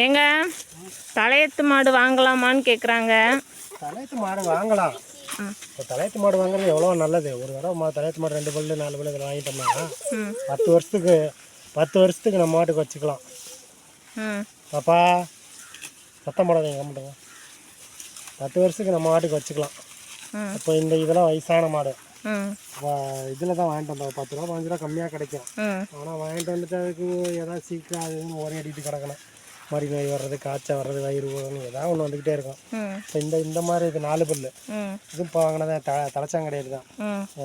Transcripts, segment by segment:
ஏங்க தலையத்து மாடு வாங்கலாமான்னு கேட்குறாங்க. தலையத்து மாடு வாங்கலாம். இப்போ தலையத்து மாடு வாங்குறது எவ்வளோ நல்லது. ஒரு தடவை தலையத்து மாடு 2 பல்லு 4 பல்லு இதில் வாங்கிட்டோம்னா 10 வருஷத்துக்கு நம்ம மாட்டுக்கு வச்சுக்கலாம். பாப்பா சத்தம் போடாதீங்க கம்மிட்டுங்க. 10 வருஷத்துக்கு நம்ம மாட்டுக்கு வச்சுக்கலாம். இப்போ இதெல்லாம் வயசான மாடு இதில் தான் வாங்கிட்டு வந்தோம். 10 ரூபா 15 ரூபா கம்மியாக கிடைக்கும். ஆனால் வாங்கிட்டு வந்துட்டு அதுக்கு ஏதாவது சீக்கிரம் அதுன்னு ஒரே அடிட்டு கிடக்கணும். மறி நோய் வர்றது, காய்ச்சல் வர்றது, வயிறு போகணும், ஏதாவது ஒன்று வந்துக்கிட்டே இருக்கும். இப்போ இந்த மாதிரி இது 4 பல்லு இதுவும் இப்போ வாங்கினதான் தலைச்சாங்கடையில் தான்.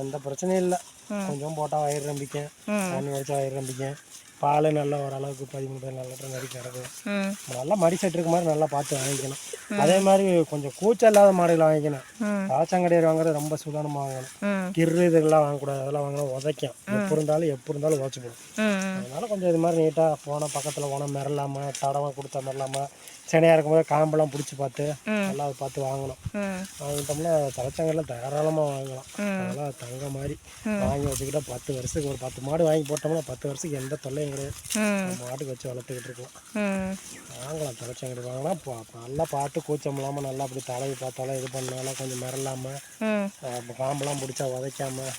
எந்த பிரச்சனையும் இல்லை. கொஞ்சம் போட்டால் வயிறு நம்பிக்கேன், தண்ணி வச்சா வயிறு நம்பிக்கேன். பால் நல்லா ஓரளவுக்கு 13 லிட்டர் நறுக்கி கிடக்கும். நல்லா மடி செட் இருக்க மாதிரி நல்லா பார்த்து வாங்கிக்கணும். அதே மாதிரி கொஞ்சம் கூச்சம் இல்லாத மாடுகளை வாங்கிக்கணும். தலைச்சாங்கடையில் வாங்குறது ரொம்ப சுதானமாக வாங்கணும். கிரு இதெல்லாம் வாங்கக்கூடாது. அதெல்லாம் வாங்கினா உதைக்கும். எப்போ இருந்தாலும் உதச்சி போடும். அதனால கொஞ்சம் இது மாதிரி நீட்டாக போனால் பக்கத்தில் போனால் மிரளாமல் தடவை கொடுத்தா மிரளாமல் செனையாக இருக்கும்போது காம்பெல்லாம் பிடிச்சி பார்த்து நல்லா பார்த்து வாங்கணும். வாங்கிட்டோம்னா தலைச்சாங்கெல்லாம் தாராளமாக வாங்கலாம். அதெல்லாம் தங்க மாதிரி வாங்கி வச்சுக்கிட்டா 10 வருஷத்துக்கு ஒரு 10 மாடு வாங்கி போட்டோம்னா 10 வருஷத்துக்கு எந்த தொல்லையும் கிடையாது. மாட்டுக்கு வச்சு வளர்த்துக்கிட்டு இருக்கோம். வாங்கலாம். தலைச்சாங்கடி வாங்கலாம். நல்லா பார்த்து கூச்சம் இல்லாமல் நல்லா அப்படி தலைவி பார்த்தாலும் இது பண்ணாலும் கொஞ்சம் மிரளாமல் காம்பெல்லாம் பிடிச்சா உதைக்காமல்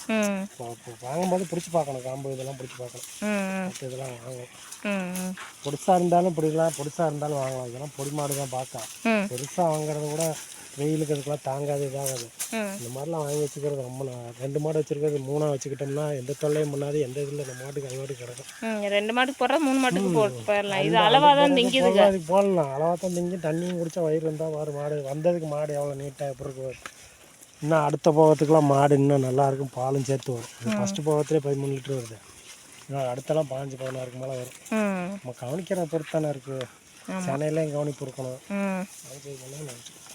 வாங்கும்போது பிடிச்சி பார்க்கணும். காம்பு இதெல்லாம் பிடிச்சி பார்க்கணும். இதெல்லாம் வாங்கலாம். பொடிசாக இருந்தாலும் பிடிக்கலாம், பொடிசாக இருந்தாலும் வாங்கலாம். இதெல்லாம் பொடி மாடு தான் பார்க்கலாம். பெருசாக வாங்குறத கூட வெயிலுக்கு அதுக்கெல்லாம் தாங்காது, இதாகாது. இந்த மாதிரிலாம் வாங்கி வச்சுக்கிறது ரொம்ப 2 மாடு வச்சுருக்கிறது 3 வச்சுக்கிட்டோம்னா எந்த தொல்லையும் பண்ணாது. எந்த இதில் நம்ம மாட்டுக்கு அது மாட்டுக்கு கிடக்கும். 2 மாட்டுக்கு போடுற 3 மாட்டுக்கு போயிடலாம். இது அளவாக தான் திங்குதுங்க. அதுக்கு போடலாம். அளவாக தான் திங்கி தண்ணியும் குடித்தா வயிறு இருந்தால் மாடு வந்ததுக்கு மாடு எவ்வளோ நீட்டாக எப்படி இருக்கு. இன்னும் அடுத்த போகத்துக்குலாம் மாடு இன்னும் நல்லாயிருக்கும். பாலும் சேர்த்து வரும். ஃபஸ்ட்டு போகத்துலேயே 13 லிட்டர் வருது. அடுத்தெல்லாம் 15-16 மேலே வரும். நம்ம கவனிக்கிற பொறுத்து தானே இருக்குது. சென்னையிலையும் கவனிப்பு இருக்கணும். அது போய் பண்ணால் நினச்சிக்கணும்.